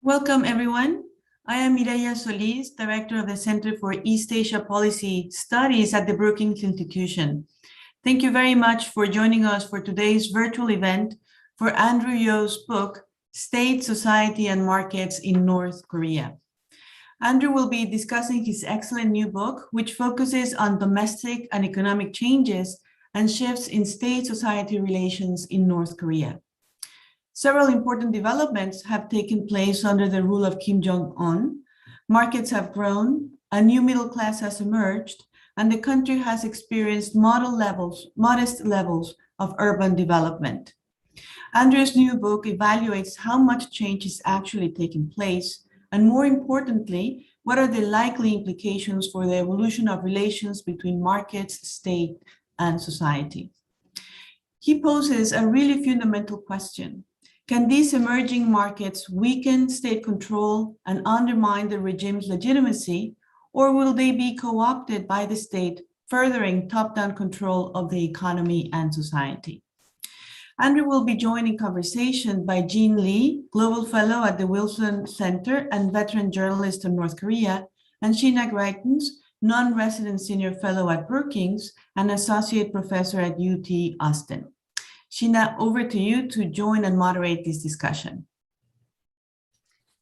Welcome, everyone. I am Mireya Solis, Director of the Center for East Asia Policy Studies at the Brookings Institution. Thank you very much for joining us for today's virtual event for Andrew Yeo's book, State, Society, and Markets in North Korea. Andrew will be discussing his excellent new book, which focuses on domestic and economic changes and shifts in state-society relations in North Korea. Several important developments have taken place under the rule of Kim Jong Un. Markets have grown, a new middle class has emerged, and the country has experienced modest levels of urban development. Andrew's new book evaluates how much change is actually taking place, and more importantly, what are the likely implications for the evolution of relations between markets, state, and society. He poses a really fundamental question. Can these emerging markets weaken state control and undermine the regime's legitimacy, or will they be co-opted by the state, furthering top-down control of the economy and society? Andrew will be joined in conversation by Jean Lee, Global Fellow at the Wilson Center and veteran journalist of North Korea, and Sheena Greitens, non-resident senior fellow at Brookings and associate professor at UT Austin. Sheena, over to you to join and moderate this discussion.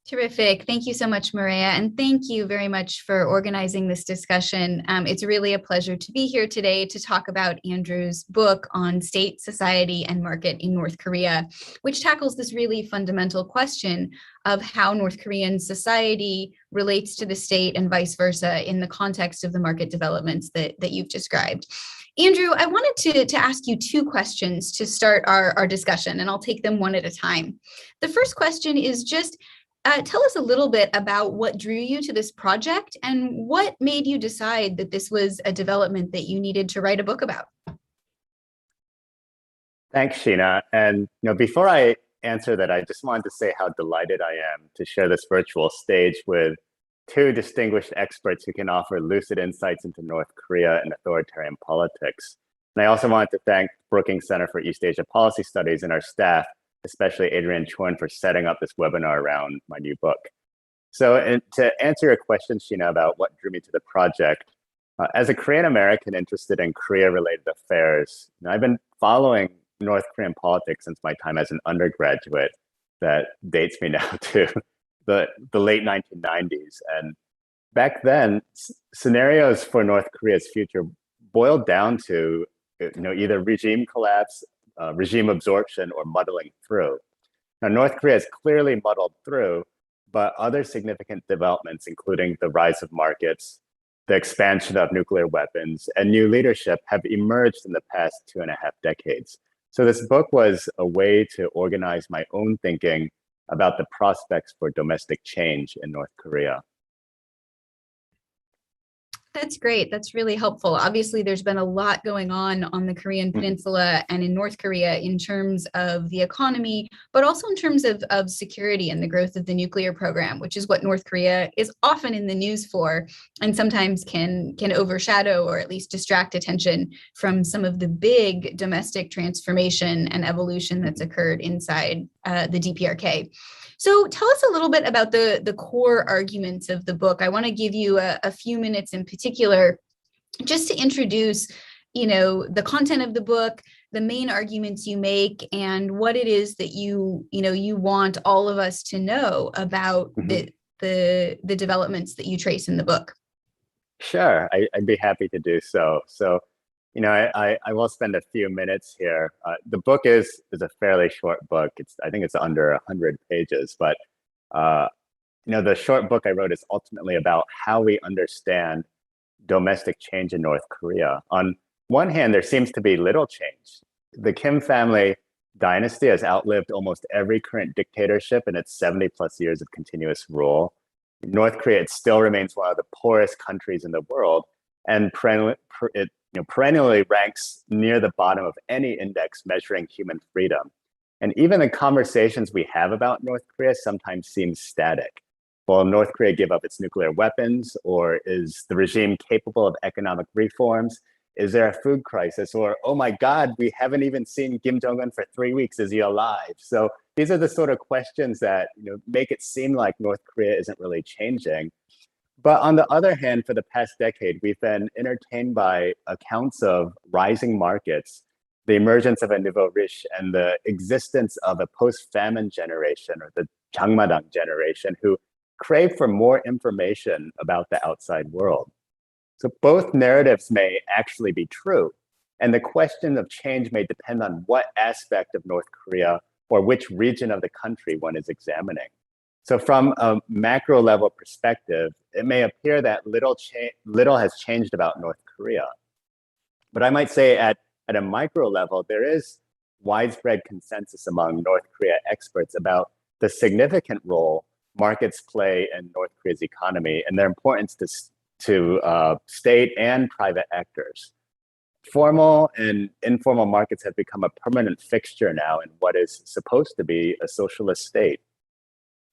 Terrific. Thank you so much, Maria. And thank you very much for organizing this discussion. It's really a pleasure to be here today to talk about Andrew's book on state, society, and market in North Korea, which tackles this really fundamental question of how North Korean society relates to the state and vice versa in the context of the market developments that you've described. Andrew, I wanted to ask you two questions to start our discussion, and I'll take them one at a time. The first question is just, tell us a little bit about what drew you to this project and what made you decide that this was a development that you needed to write a book about. Thanks, Sheena. And before I answer that, I just wanted to say how delighted I am to share this virtual stage with two distinguished experts who can offer lucid insights into North Korea and authoritarian politics. And I also wanted to thank Brookings Center for East Asia Policy Studies and our staff, especially Adrian Chuen, for setting up this webinar around my new book. So to answer your question, Sheena, about what drew me to the project, as a Korean American interested in Korea-related affairs, I've been following North Korean politics since my time as an undergraduate. That dates me now to the late 1990s. And back then, scenarios for North Korea's future boiled down to either regime collapse, regime absorption, or muddling through. Now, North Korea has clearly muddled through, but other significant developments, including the rise of markets, the expansion of nuclear weapons, and new leadership have emerged in the past 2.5 decades. So this book was a way to organize my own thinking about the prospects for domestic change in North Korea. That's great. That's really helpful. Obviously, there's been a lot going on the Korean Peninsula and in North Korea in terms of the economy, but also in terms of security and the growth of the nuclear program, which is what North Korea is often in the news for, and sometimes can overshadow or at least distract attention from some of the big domestic transformation and evolution that's occurred inside the DPRK. So tell us a little bit about the core arguments of the book. I want to give you a few minutes in particular just to introduce, the content of the book, the main arguments you make, and what it is that you want all of us to know about the developments that you trace in the book. Sure, I'd be happy to do so. So, I will spend a few minutes here. The book is a fairly short book. I think it's under 100 pages, but the short book I wrote is ultimately about how we understand domestic change in North Korea. On one hand, there seems to be little change. The Kim family dynasty has outlived almost every current dictatorship in its 70+ years of continuous rule. North Korea, it still remains one of the poorest countries in the world, and perennially ranks near the bottom of any index measuring human freedom. And even the conversations we have about North Korea sometimes seem static. Will North Korea give up its nuclear weapons, or is the regime capable of economic reforms? Is there a food crisis? Or, oh my God, we haven't even seen Kim Jong Un for 3 weeks. Is he alive? So these are the sort of questions that make it seem like North Korea isn't really changing. But on the other hand, for the past decade, we've been entertained by accounts of rising markets, the emergence of a nouveau riche, and the existence of a post-famine generation, or the Jangmadang generation, who crave for more information about the outside world. So both narratives may actually be true, and the question of change may depend on what aspect of North Korea or which region of the country one is examining. So from a macro level perspective, it may appear that little has changed about North Korea. But I might say at a micro level, there is widespread consensus among North Korea experts about the significant role markets play in North Korea's economy and their importance to state and private actors. Formal and informal markets have become a permanent fixture now in what is supposed to be a socialist state.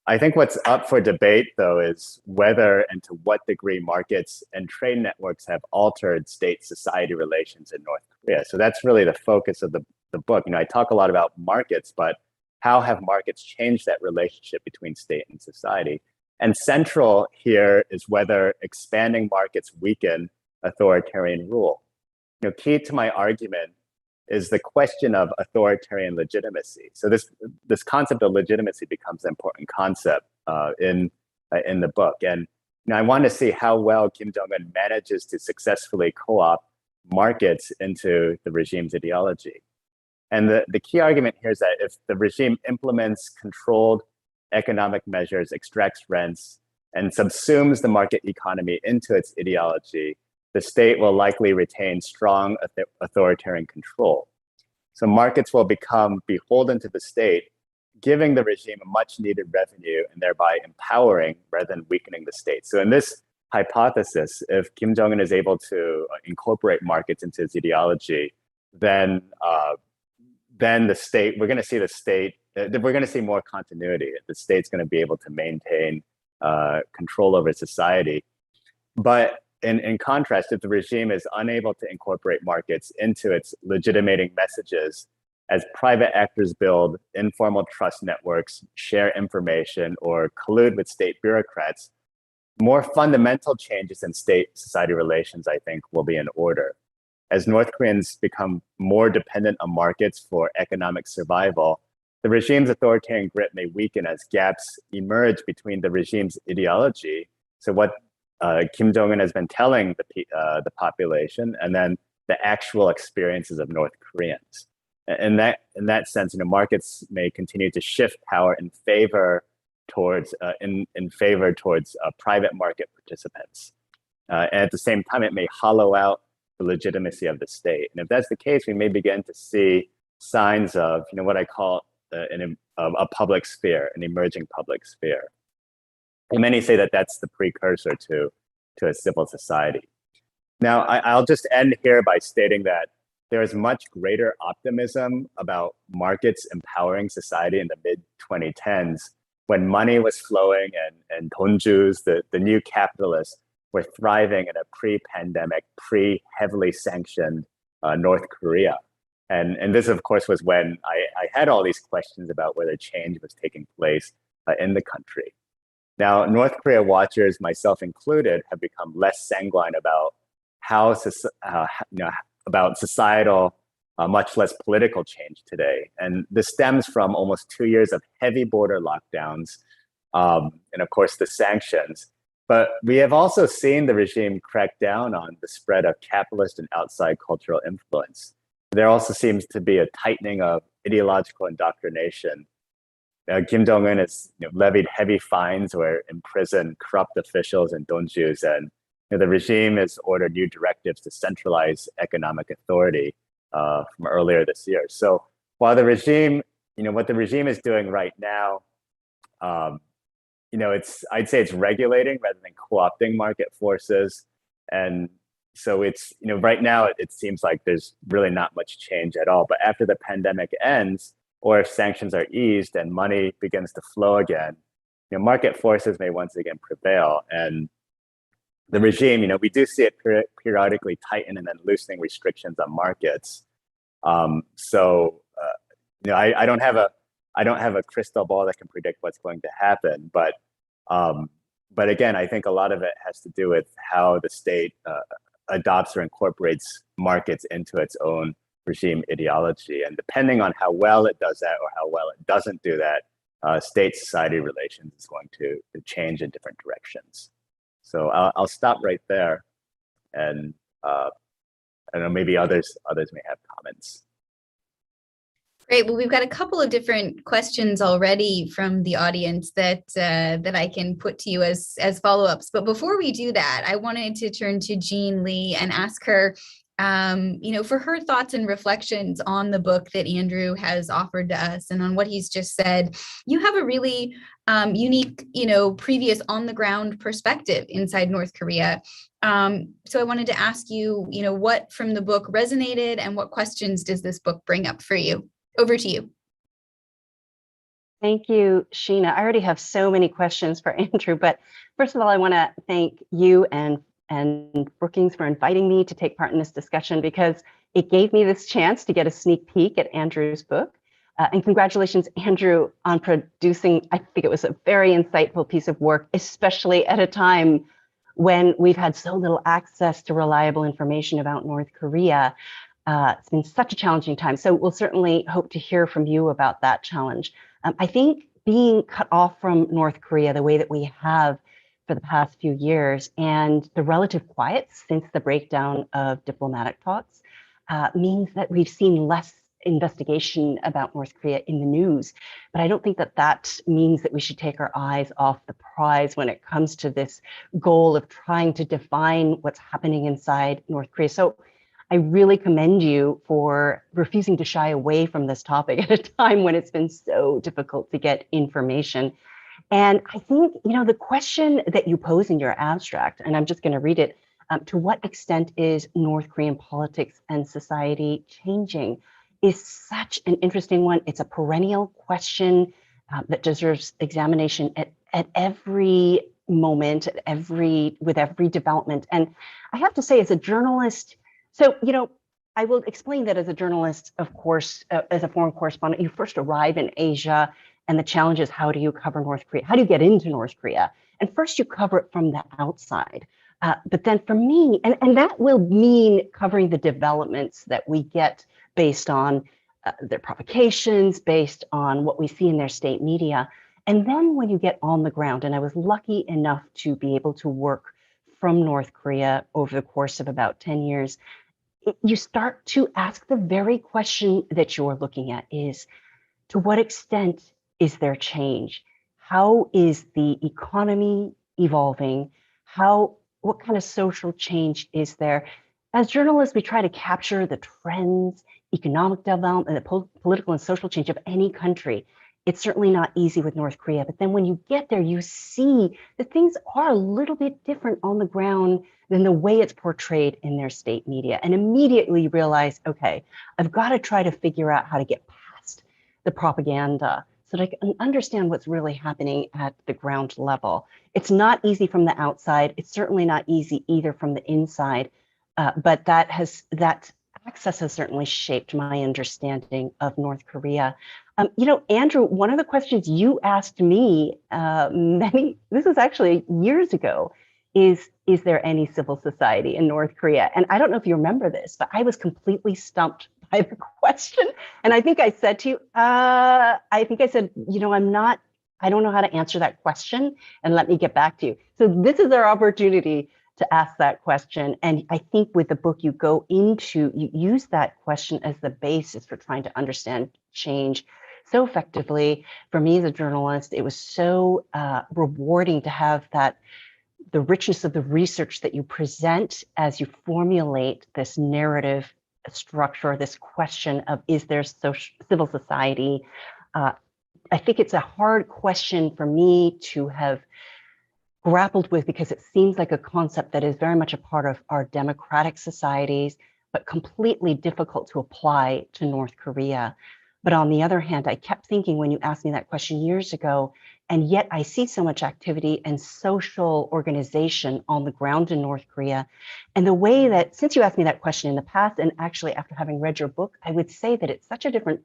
I think what's up for debate, though, is whether and to what degree markets and trade networks have altered state-society relations in North Korea. So that's really the focus of the book. I talk a lot about markets, but how have markets changed that relationship between state and society? And central here is whether expanding markets weaken authoritarian rule. Key to my argument is the question of authoritarian legitimacy. So this concept of legitimacy becomes an important concept in the book. And I want to see how well Kim Jong Un manages to successfully co-opt markets into the regime's ideology. And the key argument here is that if the regime implements controlled economic measures, extracts rents, and subsumes the market economy into its ideology, the state will likely retain strong authoritarian control. So markets will become beholden to the state, giving the regime a much needed revenue and thereby empowering rather than weakening the state. So in this hypothesis, if Kim Jong Un is able to incorporate markets into his ideology, then the state, we're going to see the state, we're going to see more continuity. The state's going to be able to maintain control over society. But in contrast, if the regime is unable to incorporate markets into its legitimating messages, as private actors build informal trust networks, share information, or collude with state bureaucrats, more fundamental changes in state-society relations, I think, will be in order. As North Koreans become more dependent on markets for economic survival, the regime's authoritarian grip may weaken as gaps emerge between the regime's ideology, so what Kim Jong Un has been telling the population, and then the actual experiences of North Koreans. In that sense, markets may continue to shift power in favor towards private market participants, and at the same time, it may hollow out the legitimacy of the state. And if that's the case, we may begin to see signs of what I call a public sphere, an emerging public sphere. And many say that that's the precursor to a civil society. Now, I'll just end here by stating that there is much greater optimism about markets empowering society in the mid-2010s when money was flowing and donjus, the new capitalists, were thriving in a pre-pandemic, pre-heavily sanctioned North Korea. And this, of course, was when I had all these questions about whether change was taking place in the country. Now, North Korea watchers, myself included, have become less sanguine about about societal, much less political change today. And this stems from almost 2 years of heavy border lockdowns, and of course the sanctions. But we have also seen the regime crack down on the spread of capitalist and outside cultural influence. There also seems to be a tightening of ideological indoctrination. Kim Jong Un has levied heavy fines or imprisoned corrupt officials and donjus, and the regime has ordered new directives to centralize economic authority from earlier this year. So while the regime, what the regime is doing right now, I'd say it's regulating rather than co-opting market forces. And so it's, right now it seems like there's really not much change at all. But after the pandemic ends, or if sanctions are eased and money begins to flow again, market forces may once again prevail. And the regime, we do see it periodically tighten and then loosening restrictions on markets. I don't have a crystal ball that can predict what's going to happen, but again, I think a lot of it has to do with how the state adopts or incorporates markets into its own regime ideology. And depending on how well it does that or how well it doesn't do that, state-society relations is going to change in different directions. So I'll stop right there, and I don't know, maybe others may have comments. Great. Well, we've got a couple of different questions already from the audience that I can put to you as follow-ups. But before we do that, I wanted to turn to Jean Lee and ask her, for her thoughts and reflections on the book that Andrew has offered to us and on what he's just said. You have a really unique, previous on-the-ground perspective inside North Korea. So I wanted to ask you, what from the book resonated and what questions does this book bring up for you? Over to you. Thank you, Sheena. I already have so many questions for Andrew, but first of all, I want to thank you and Brookings for inviting me to take part in this discussion, because it gave me this chance to get a sneak peek at Andrew's book. And congratulations, Andrew, on producing, I think it was a very insightful piece of work, especially at a time when we've had so little access to reliable information about North Korea. It's been such a challenging time. So we'll certainly hope to hear from you about that challenge. I think being cut off from North Korea the way that we have for the past few years, and the relative quiet since the breakdown of diplomatic talks, means that we've seen less investigation about North Korea in the news. But I don't think that means that we should take our eyes off the prize when it comes to this goal of trying to define what's happening inside North Korea. So I really commend you for refusing to shy away from this topic at a time when it's been so difficult to get information. And I think, the question that you pose in your abstract, and I'm just going to read it, to what extent is North Korean politics and society changing, is such an interesting one. It's a perennial question that deserves examination at every moment, with every development. And I have to say, as a journalist, so, I will explain that as a journalist, of course, as a foreign correspondent, you first arrive in Asia, and the challenge is, how do you cover North Korea? How do you get into North Korea? And first you cover it from the outside. But then for me, and that will mean covering the developments that we get based on their provocations, based on what we see in their state media. And then when you get on the ground, and I was lucky enough to be able to work from North Korea over the course of about 10 years, you start to ask the very question that you're looking at is, to what extent is there change? How is the economy evolving? What kind of social change is there? As journalists, we try to capture the trends, economic development, the political and social change of any country. It's certainly not easy with North Korea, but then when you get there, you see that things are a little bit different on the ground than the way it's portrayed in their state media. And immediately you realize, okay, I've got to try to figure out how to get past the propaganda so that I can understand what's really happening at the ground level. It's not easy from the outside. It's certainly not easy either from the inside, but that access has certainly shaped my understanding of North Korea. Andrew, one of the questions you asked me this was actually years ago, is there any civil society in North Korea? And I don't know if you remember this, but I was completely stumped by the question. And I think I said to you, I don't know how to answer that question, and let me get back to you. So this is our opportunity to ask that question. And I think with the book, you use that question as the basis for trying to understand change so effectively. For me as a journalist, it was so rewarding to have the richness of the research that you present as you formulate this narrative structure, this question of, is there civil society? I think it's a hard question for me to have grappled with, because it seems like a concept that is very much a part of our democratic societies, but completely difficult to apply to North Korea. But on the other hand, I kept thinking, when you asked me that question years ago, And yet I see so much activity and social organization on the ground in North Korea. And the way that, since you asked me that question in the past, and actually after having read your book, I would say that it's such a different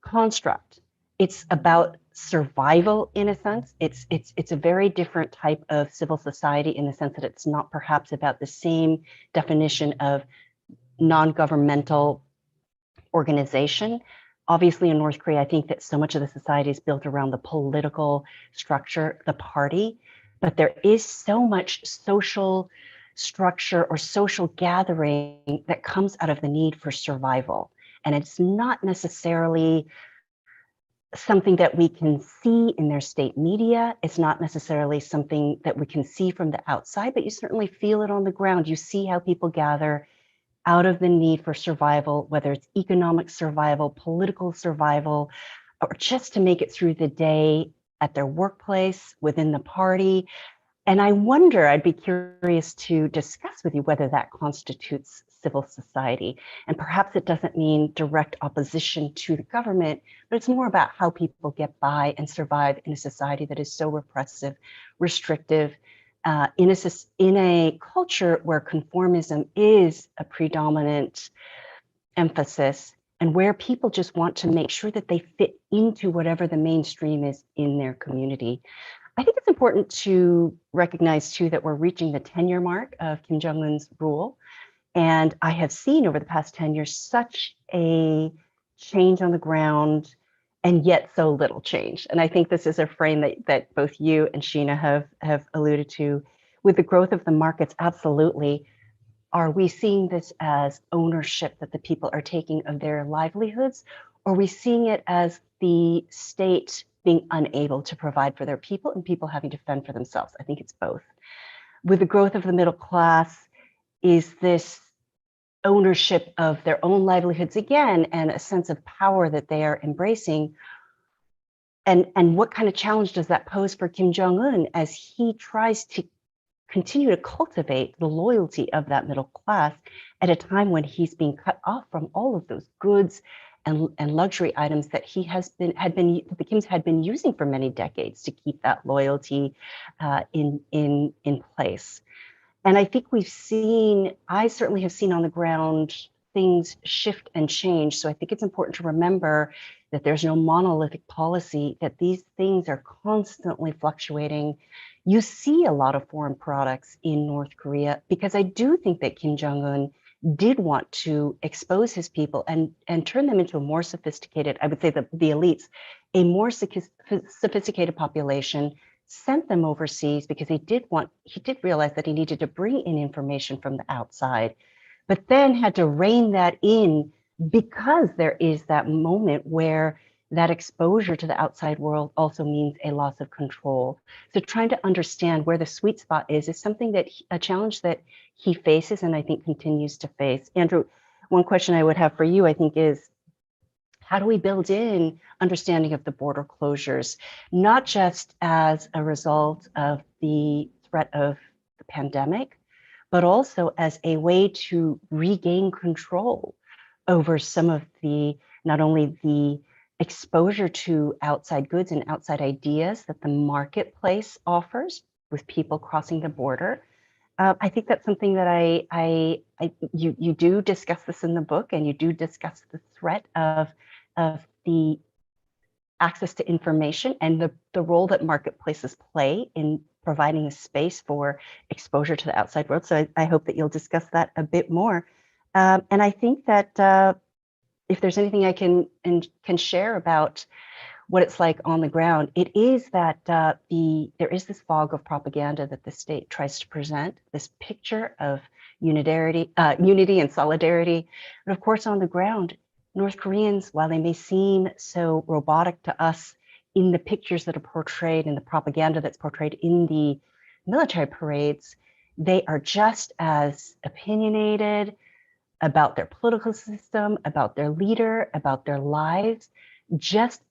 construct. It's about survival in a sense. It's a very different type of civil society in the sense that it's not perhaps about the same definition of non-governmental organization. Obviously, in North Korea, I think that so much of the society is built around the political structure, the party, but there is so much social structure or social gathering that comes out of the need for survival. And it's not necessarily something that we can see in their state media. It's not necessarily something that we can see from the outside, but you certainly feel it on the ground. You see how people gather out of the need for survival, whether it's economic survival, political survival, or just to make it through the day at their workplace, within the party. And I wonder, I'd be curious to discuss with you whether that constitutes civil society. And perhaps it doesn't mean direct opposition to the government, but it's more about how people get by and survive in a society that is so repressive, restrictive, in a culture where conformism is a predominant emphasis, and where people just want to make sure that they fit into whatever the mainstream is in their community. I think it's important to recognize too that we're reaching the 10-year mark of Kim Jong Un's rule. And I have seen over the past 10 years such a change on the ground, and yet so little change. And I think this is a frame that both you and Sheena have alluded to. With the growth of the markets, absolutely. Are we seeing this as ownership that the people are taking of their livelihoods? Or are we seeing it as the state being unable to provide for their people and people having to fend for themselves? I think it's both. With the growth of the middle class, is this ownership of their own livelihoods again and a sense of power that they are embracing? And what kind of challenge does that pose for Kim Jong Un as he tries to continue to cultivate the loyalty of that middle class at a time when he's being cut off from all of those goods and luxury items that the Kims had been using for many decades to keep that loyalty in place? And I think I certainly have seen on the ground things shift and change. So I think it's important to remember that there's no monolithic policy, that these things are constantly fluctuating. You see a lot of foreign products in North Korea because I do think that Kim Jong Un did want to expose his people and turn them into a more sophisticated, I would say the elites, a more sophisticated population, sent them overseas because he did realize that he needed to bring in information from the outside, but then had to rein that in because there is that moment where that exposure to the outside world also means a loss of control. So trying to understand where the sweet spot is something a challenge that he faces and I think continues to face. Andrew, one question I would have for you, I think, is how do we build in understanding of the border closures, not just as a result of the threat of the pandemic, but also as a way to regain control over some of not only the exposure to outside goods and outside ideas that the marketplace offers with people crossing the border. I think that's something that you do discuss this in the book, and you do discuss the threat of the access to information and the role that marketplaces play in providing a space for exposure to the outside world. So I hope that you'll discuss that a bit more. And I think that if there's anything I can share about what it's like on the ground, it is that there is this fog of propaganda that the state tries to present, this picture of unity and solidarity. But of course, on the ground, North Koreans, while they may seem so robotic to us in the pictures that are portrayed and the propaganda that's portrayed in the military parades, they are just as opinionated about their political system, about their leader, about their lives,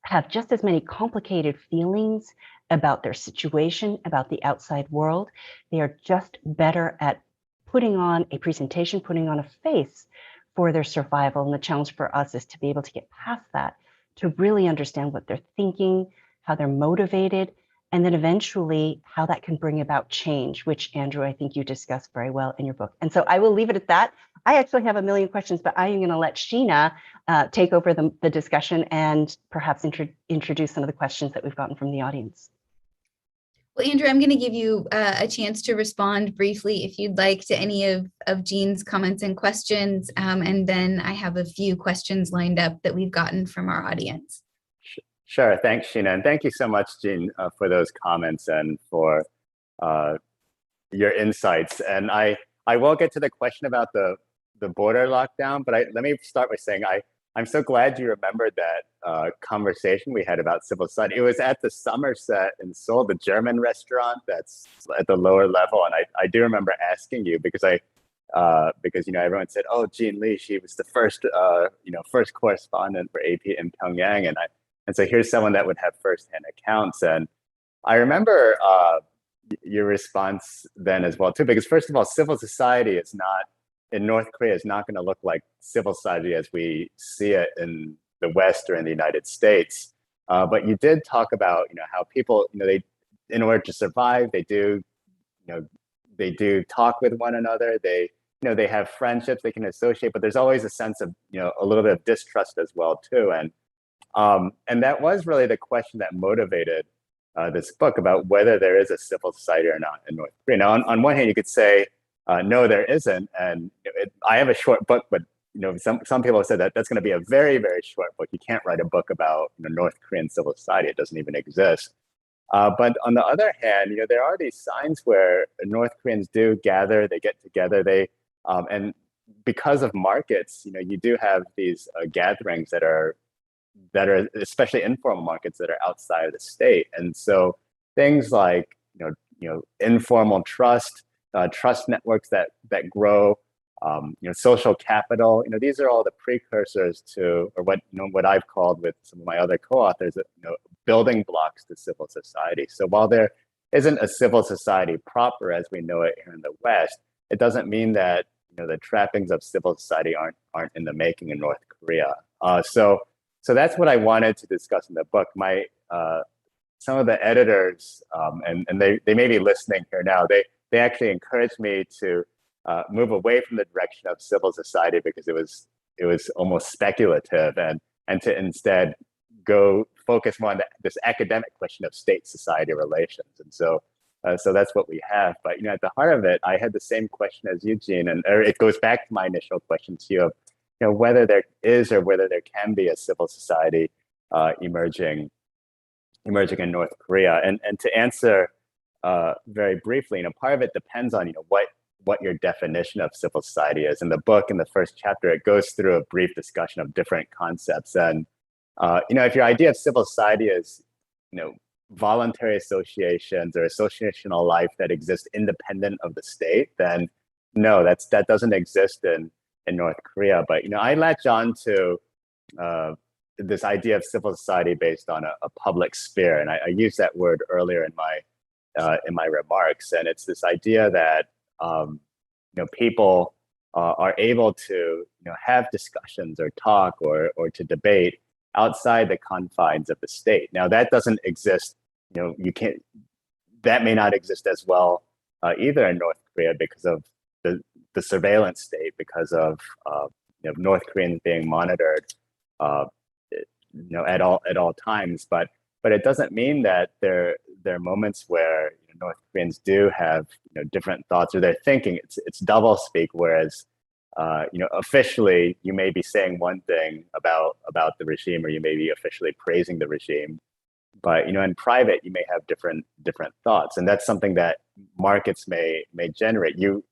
have just as many complicated feelings about their situation, about the outside world. They are just better at putting on a presentation, putting on a face for their survival. And the challenge for us is to be able to get past that, to really understand what they're thinking, how they're motivated, and then eventually how that can bring about change, which Andrew, I think you discussed very well in your book. And so I will leave it at that. I actually have a million questions, but I am going to let Sheena take over the discussion and perhaps introduce some of the questions that we've gotten from the audience. Well, Andrew, I'm going to give you a chance to respond briefly, if you'd like, to any of Jean's comments and questions. And then I have a few questions lined up that we've gotten from our audience. Sure. Thanks, Sheena. And thank you so much, Jean, for those comments and for your insights. And I will get to the question about the border lockdown, but let me start by saying I'm so glad you remembered that conversation we had about civil society. It was at the Somerset in Seoul, the German restaurant that's at the lower level. And I do remember asking you because everyone said, oh, Jean Lee, she was the first first correspondent for AP in Pyongyang, and so here's someone that would have firsthand accounts. And I remember your response then as well too, because first of all, civil society in North Korea is not going to look like civil society as we see it in the West or in the United States. But you did talk about, how people, they, in order to survive, they do talk with one another. They have friendships, they can associate, but there's always a sense of, a little bit of distrust as well too. And that was really the question that motivated this book about whether there is a civil society or not in North Korea. Now, on one hand, you could say, no, there isn't. And I have a short book, but some people have said that that's going to be a very, very short book. You can't write a book about North Korean civil society. It doesn't even exist. But on the other hand, there are these signs where North Koreans do gather, they get together, and because of markets, you do have these gatherings that are especially informal markets that are outside of the state. And so things like informal trust networks that grow, social capital, these are all the precursors to, or what I've called with some of my other co-authors, building blocks to civil society. So while there isn't a civil society proper as we know it here in the West, it doesn't mean that the trappings of civil society aren't in the making in North Korea. So that's what I wanted to discuss in the book. Some of the editors, and they may be listening here now, they actually encouraged me to move away from the direction of civil society because it was almost speculative, and to instead go focus more on this academic question of state-society relations. And so that's what we have. But at the heart of it, I had the same question as Eugene, and it goes back to my initial question to you of whether there is or whether there can be a civil society emerging in North Korea. And to answer very briefly, part of it depends on what your definition of civil society is. In the book, in the first chapter, it goes through a brief discussion of different concepts. And if your idea of civil society is voluntary associations or associational life that exists independent of the state, then no, that doesn't exist in North Korea. But I latch on to this idea of civil society based on a public sphere, and I used that word earlier in my remarks. And it's this idea that people are able to have discussions or talk or to debate outside the confines of the state. Now that doesn't exist. That may not exist as well either in North Korea because of the surveillance state, because of North Koreans being monitored at all times. But it doesn't mean that there are moments where North Koreans do have different thoughts, or they're thinking. It's double speak, whereas officially you may be saying one thing about the regime, or you may be officially praising the regime, but in private you may have different thoughts, and that's something that markets may generate. You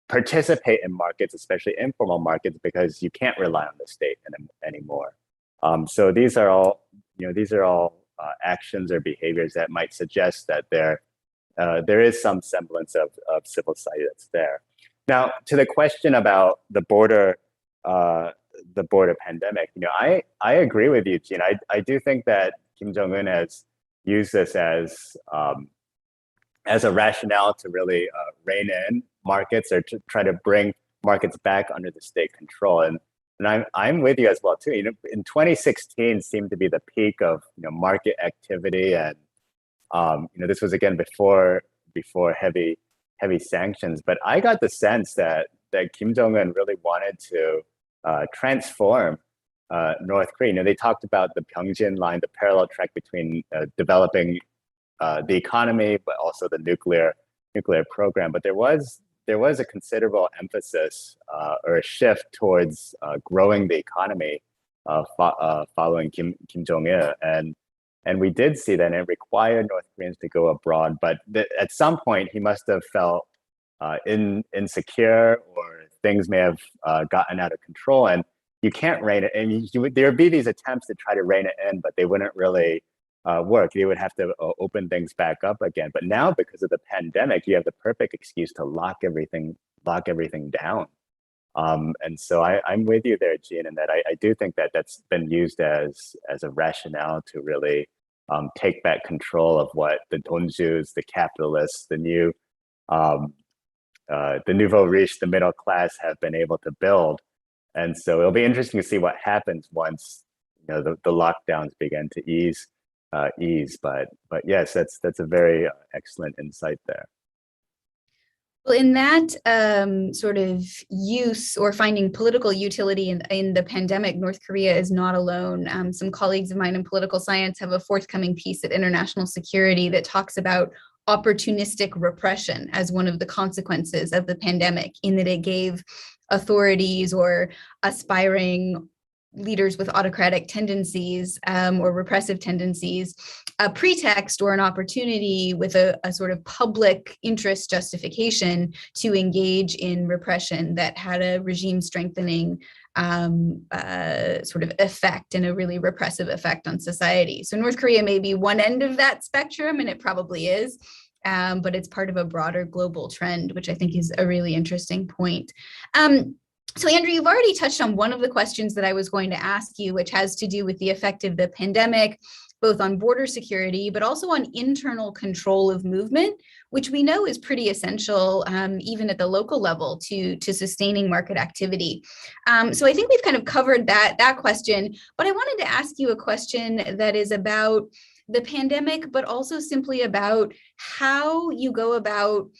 participate in markets, especially informal markets, because you can't rely on the state anymore. So these are all actions or behaviors that might suggest that there is some semblance of civil society that's there. Now, to the question about the border pandemic, I agree with you, Gene. I do think that Kim Jong Un has used this as a rationale to really rein in markets, or to try to bring markets back under the state control. And I'm with you as well too. In 2016 seemed to be the peak of market activity and This was again before heavy sanctions, but I got the sense that Kim Jong Un really wanted to transform North Korea. They talked about the Pyeongjin line, the parallel track between developing the economy, but also the nuclear program. But there was a considerable emphasis or a shift towards growing the economy following Kim Jong Il, and we did see that, and it required North Koreans to go abroad. But at some point, he must have felt insecure, or things may have gotten out of control, and you can't rein it in. There would be these attempts to try to rein it in, but they wouldn't really work. You would have to open things back up again. But now, because of the pandemic, you have the perfect excuse to lock everything down. And so I'm with you there, Jean, in that I do think that that's been used as a rationale to really take back control of what the donjus, the capitalists, the nouveau riche, the middle class have been able to build. And so it'll be interesting to see what happens once the lockdowns begin to ease. But yes, that's a very excellent insight there. Well, in that sort of use or finding political utility in the pandemic, North Korea is not alone. Some colleagues of mine in political science have a forthcoming piece at International Security that talks about opportunistic repression as one of the consequences of the pandemic, in that it gave authorities or aspiring leaders with autocratic tendencies or repressive tendencies a pretext or an opportunity with a sort of public interest justification to engage in repression that had a regime strengthening sort of effect and a really repressive effect on society. So North Korea may be one end of that spectrum, and it probably is, but it's part of a broader global trend, which I think is a really interesting point. So Andrew, you've already touched on one of the questions that I was going to ask you, which has to do with the effect of the pandemic, both on border security, but also on internal control of movement, which we know is pretty essential, even at the local level, to sustaining market activity. So I think we've kind of covered that question, but I wanted to ask you a question that is about the pandemic, but also simply about how you go about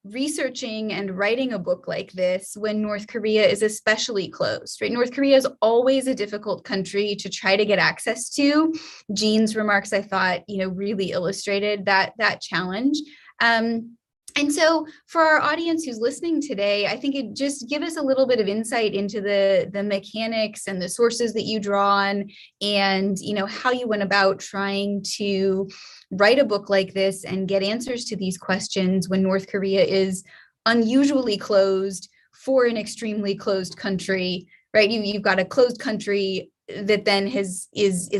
researching and writing a book like this when North Korea is especially closed, right? North Korea is always a difficult country to try to get access to. Jean's remarks, I thought, really illustrated that challenge. And so for our audience who's listening today, I think it just give us a little bit of insight into the mechanics and the sources that you draw on, and how you went about trying to write a book like this and get answers to these questions when North Korea is unusually closed for an extremely closed country, right? You've got a closed country that then is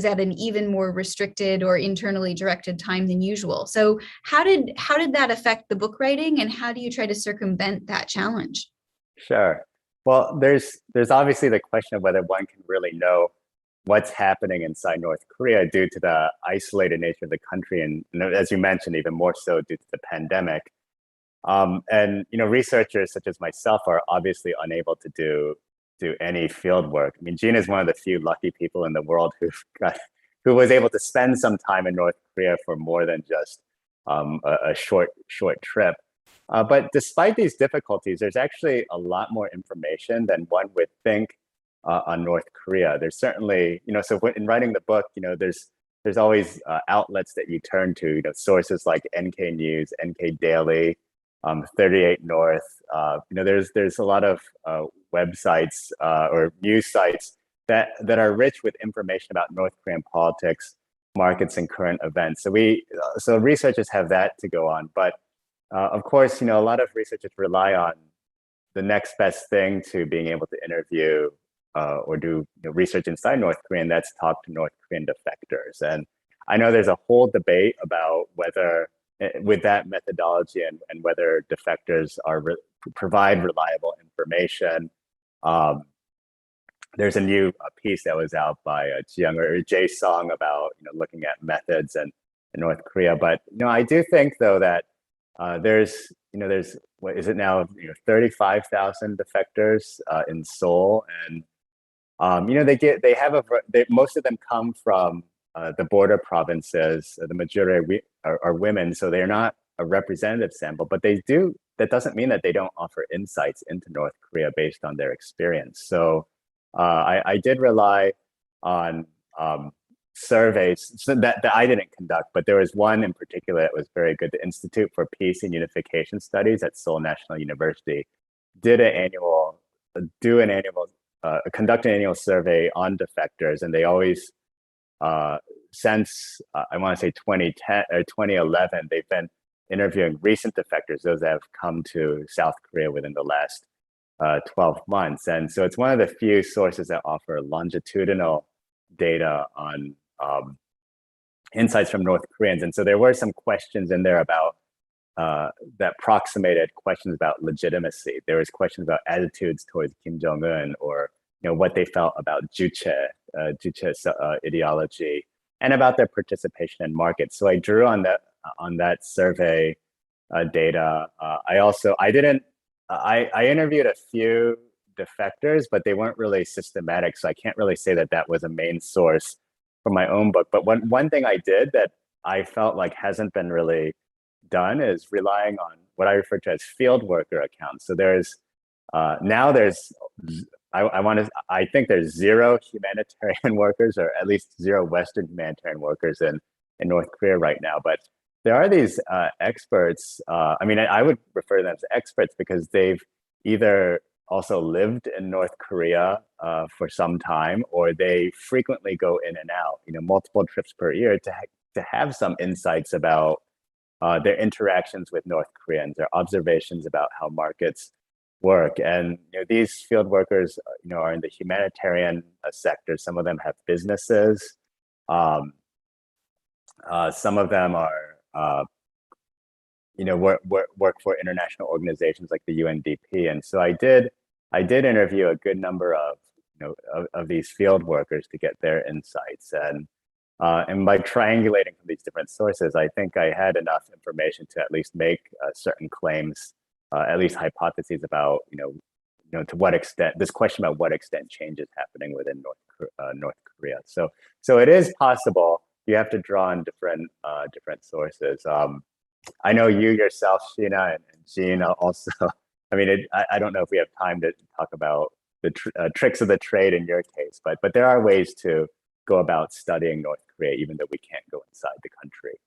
at an even more restricted or internally directed time than usual. So how did that affect the book writing, and how do you try to circumvent that challenge? Sure. Well, there's obviously the question of whether one can really know what's happening inside North Korea due to the isolated nature of the country, and as you mentioned, even more so due to the pandemic. And researchers such as myself are obviously unable to do any field work. I mean, Jean is one of the few lucky people in the world who was able to spend some time in North Korea for more than just a short trip. But despite these difficulties, there's actually a lot more information than one would think on North Korea. There's certainly, so in writing the book, there's always outlets that you turn to, sources like NK News, NK Daily, 38 North. There's a lot of websites or news sites that are rich with information about North Korean politics, markets, and current events. So researchers have that to go on. But of course, a lot of researchers rely on the next best thing to being able to interview or do research inside North Korea, and that's talk to North Korean defectors. And I know there's a whole debate about whether, with that methodology, and whether defectors provide reliable information. There's a new piece that was out by Jae Song about looking at methods in North Korea. But I do think though that there's what is it now 35,000 defectors in Seoul, and most of them come from the border provinces. The majority are women, so they're not a representative sample, but they do. That doesn't mean that they don't offer insights into North Korea based on their experience. So I did rely on surveys that I didn't conduct, but there was one in particular that was very good. The Institute for Peace and Unification Studies at Seoul National University did conduct an annual survey on defectors, and they always, since I want to say 2010 or 2011, they've been interviewing recent defectors, those that have come to South Korea within the last 12 months. And so it's one of the few sources that offer longitudinal data on insights from North Koreans. And so there were some questions in there about that approximated questions about legitimacy. There was questions about attitudes towards Kim Jong Un, or what they felt about Juche's ideology, and about their participation in markets. So I drew on that survey data. I interviewed a few defectors, but they weren't really systematic. So I can't really say that was a main source for my own book. But one thing I did that I felt like hasn't been really done is relying on what I refer to as field worker accounts. So I think there's zero humanitarian workers, or at least zero Western humanitarian workers in North Korea right now. But there are these experts. I would refer to them as experts because they've either also lived in North Korea for some time, or they frequently go in and out, multiple trips per year to have some insights about their interactions with North Koreans, their observations about how markets work. And these field workers, are in the humanitarian sector. Some of them have businesses. Some of them are, work for international organizations like the UNDP. And so I did interview a good number of these field workers to get their insights. And by triangulating from these different sources, I think I had enough information to at least make certain claims, at least hypotheses about, to what extent, this question about what extent change is happening within North Korea. So it is possible. You have to draw on different sources. I know you yourself, Sheena, and Jean also. I don't know if we have time to talk about the tricks of the trade in your case, but there are ways to go about studying North Korea, even though we can't go inside the country.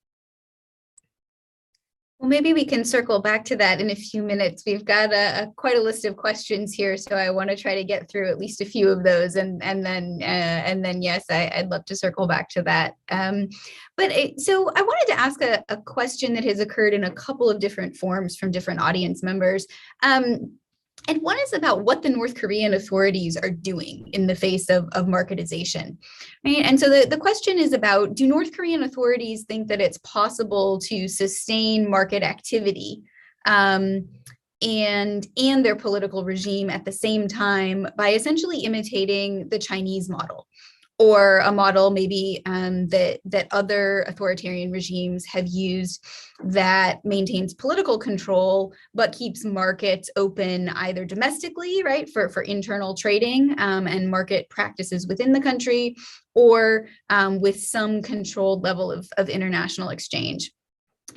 Well, maybe we can circle back to that in a few minutes. We've got quite a list of questions here, so I want to try to get through at least a few of those, and then yes, I'd love to circle back to that. So I wanted to ask a question that has occurred in a couple of different forms from different audience members. And one is about what the North Korean authorities are doing in the face of marketization, right? And so the question is about, do North Korean authorities think that it's possible to sustain market activity and their political regime at the same time by essentially imitating the Chinese model, or a model maybe that other authoritarian regimes have used that maintains political control, but keeps markets open either domestically, right, for internal trading and market practices within the country, or with some controlled level of international exchange.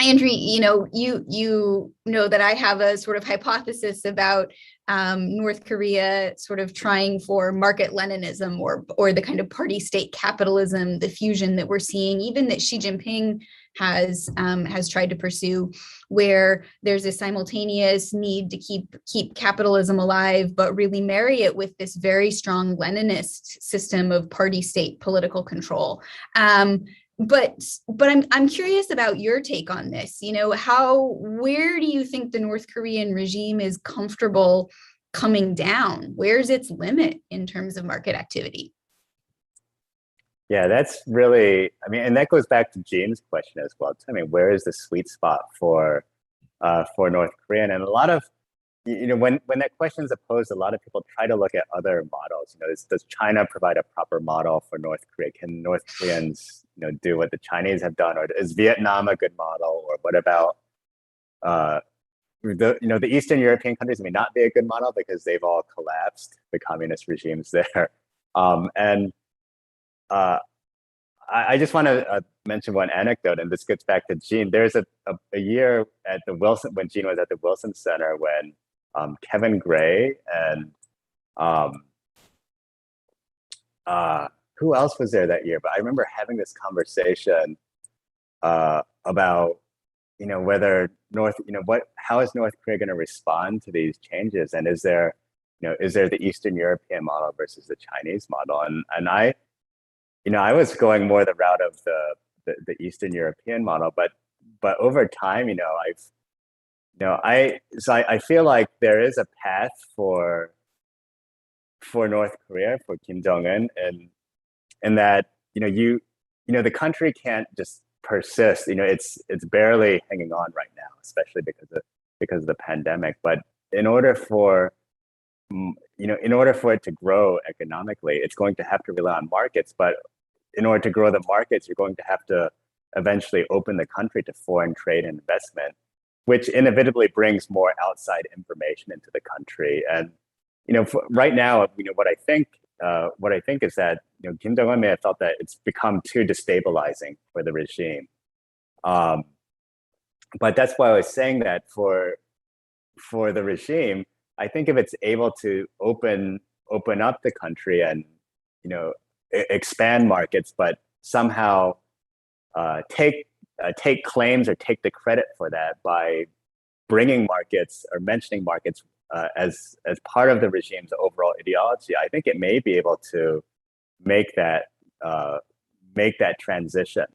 Andrew, you know that I have a sort of hypothesis about North Korea sort of trying for market Leninism, or the kind of party state capitalism, the fusion that we're seeing, even that Xi Jinping has tried to pursue, where there's a simultaneous need to keep capitalism alive, but really marry it with this very strong Leninist system of party state political control. But I'm curious about your take on this. Where do you think the North Korean regime is comfortable coming down? Where's its limit in terms of market activity? Yeah, that's really, and that goes back to Jean's question as well. Where is the sweet spot for North Korea? And a lot of, when that question is posed, a lot of people try to look at other models. Does China provide a proper model for North Korea? Can North Koreans, do what the Chinese have done, or is Vietnam a good model? Or what about the Eastern European countries may not be a good model because they've all collapsed, the communist regimes there. I just want to mention one anecdote, and this gets back to Gene. There's a year at the Wilson, when Gene was at the Wilson Center, when Kevin Gray and um, who else was there that year? But I remember having this conversation about, whether how is North Korea going to respond to these changes, and is there the Eastern European model versus the Chinese model? And I was going more the route of the Eastern European model, but over time, I feel like there is a path for North Korea, for Kim Jong Un, and that the country can't just persist. It's barely hanging on right now, especially because of the pandemic. But in order for it to grow economically, it's going to have to rely on markets. But in order to grow the markets, you're going to have to eventually open the country to foreign trade and investment, which inevitably brings more outside information into the country. And right now, what I think is that Kim Jong Un may have felt that it's become too destabilizing for the regime. But that's why I was saying that for the regime, I think if it's able to open up the country and expand markets, but somehow take claims or take the credit for that by bringing markets or mentioning markets as part of the regime's overall ideology, I think it may be able to make that transition.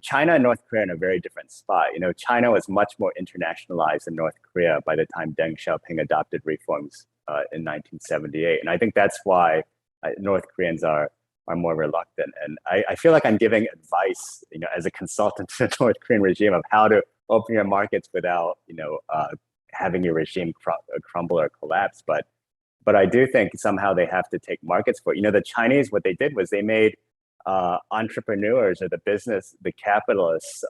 China and North Korea are in a very different spot. China was much more internationalized than North Korea by the time Deng Xiaoping adopted reforms in 1978, and I think that's why North Koreans are more reluctant. And I feel like I'm giving advice, as a consultant to the North Korean regime of how to open your markets without, having your regime crumble or collapse. But I do think somehow they have to take markets for it. The Chinese, what they did was they made entrepreneurs or the capitalists,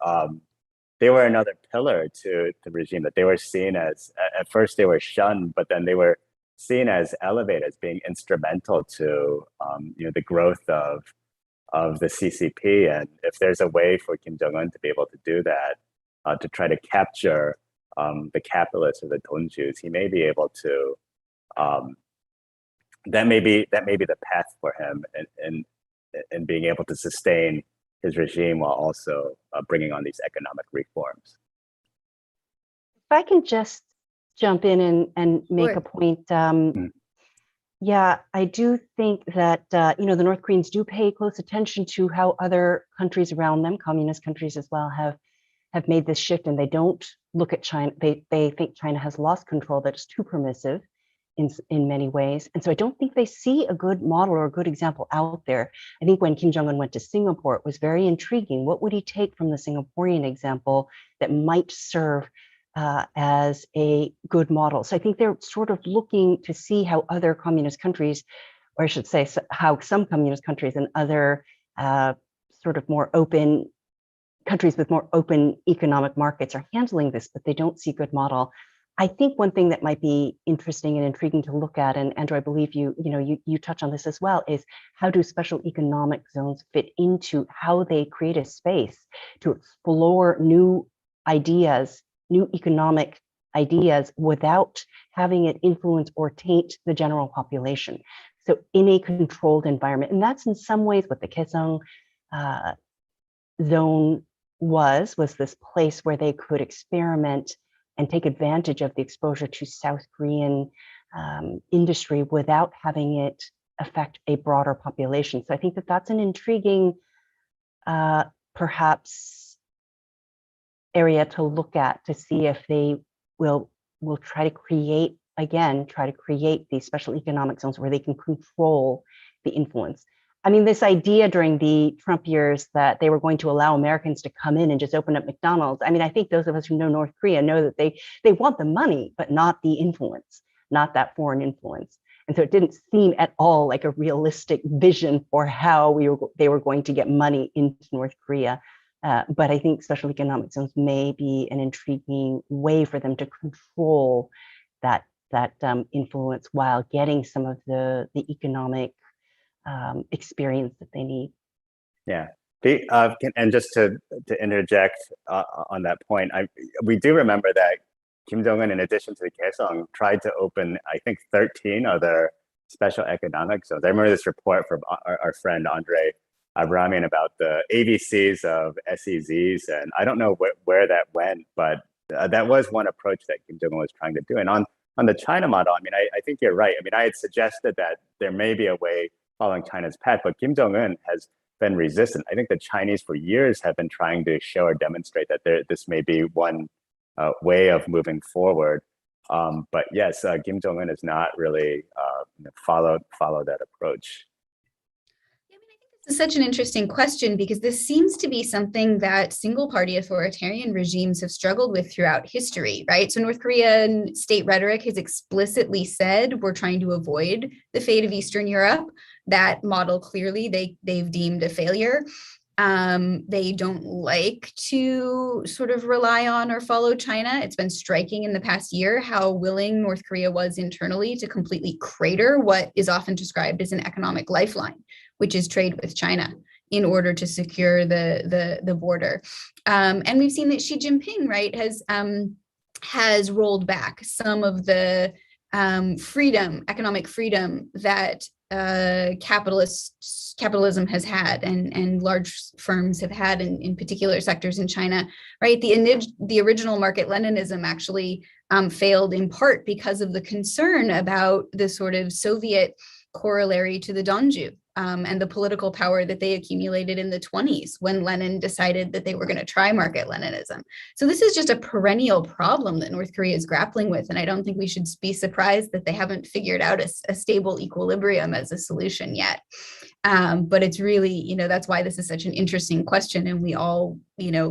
they were another pillar to the regime, that they were seen as, at first they were shunned, but then they were seen as elevated, as being instrumental to the growth of the CCP. And if there's a way for Kim Jong Un to be able to do that, to try to capture the capitalists or the donjus, he may be able to. That may be the path for him, and being able to sustain his regime while also bringing on these economic reforms. If I can just jump in and make a point. Yeah, I do think that the North Koreans do pay close attention to how other countries around them, communist countries as well, have made this shift, and they don't look at China. They think China has lost control, that it's too permissive in many ways. And so I don't think they see a good model or a good example out there. I think when Kim Jong Un went to Singapore, it was very intriguing. What would he take from the Singaporean example that might serve as a good model? So I think they're sort of looking to see how other communist countries, or I should say how some communist countries and other sort of more open countries with more open economic markets are handling this, but they don't see a good model. I think one thing that might be interesting and intriguing to look at, and Andrew, I believe you touch on this as well, is how do special economic zones fit into how they create a space to explore new ideas, new economic ideas, without having it influence or taint the general population. So in a controlled environment, and that's in some ways what the Kaesong zone was this place where they could experiment and take advantage of the exposure to South Korean industry without having it affect a broader population. So I think that that's an intriguing, perhaps, area to look at to see if they will try to create these special economic zones where they can control the influence. I mean, this idea during the Trump years that they were going to allow Americans to come in and just open up McDonald's. I mean, I think those of us who know North Korea know that they want the money, but not the influence, not that foreign influence. And so it didn't seem at all like a realistic vision for how they were going to get money into North Korea. But I think special economic zones may be an intriguing way for them to control that that influence while getting some of the economic experience that they need. Yeah. And just to interject on that point, we do remember that Kim Jong Un, in addition to the Kaesong, tried to open, I think, 13 other special economic zones. I remember this report from our friend Andre Abramian about the ABCs of SEZs, and I don't know where that went, but that was one approach that Kim Jong Un was trying to do. And on the China model, I mean, I think you're right. I mean, I had suggested that there may be a way following China's path, but Kim Jong Un has been resistant. I think the Chinese for years have been trying to show or demonstrate that this may be one way of moving forward. But yes, Kim Jong Un has not really followed that approach. Yeah, I mean, I think this is such an interesting question because this seems to be something that single party authoritarian regimes have struggled with throughout history, right? So North Korean state rhetoric has explicitly said we're trying to avoid the fate of Eastern Europe. That model clearly they've deemed a failure. They don't like to sort of rely on or follow China. It's been striking in the past year how willing North Korea was internally to completely crater what is often described as an economic lifeline, which is trade with China, in order to secure the border. And we've seen that Xi Jinping, right, has rolled back some of the economic freedom that capitalism has had and large firms have had in particular sectors in China, right? The original market Leninism actually failed in part because of the concern about the sort of Soviet corollary to the Donju and the political power that they accumulated in the 1920s when Lenin decided that they were going to try market Leninism. So this is just a perennial problem that North Korea is grappling with. And I don't think we should be surprised that they haven't figured out a stable equilibrium as a solution yet. But it's really, that's why this is such an interesting question. And we all,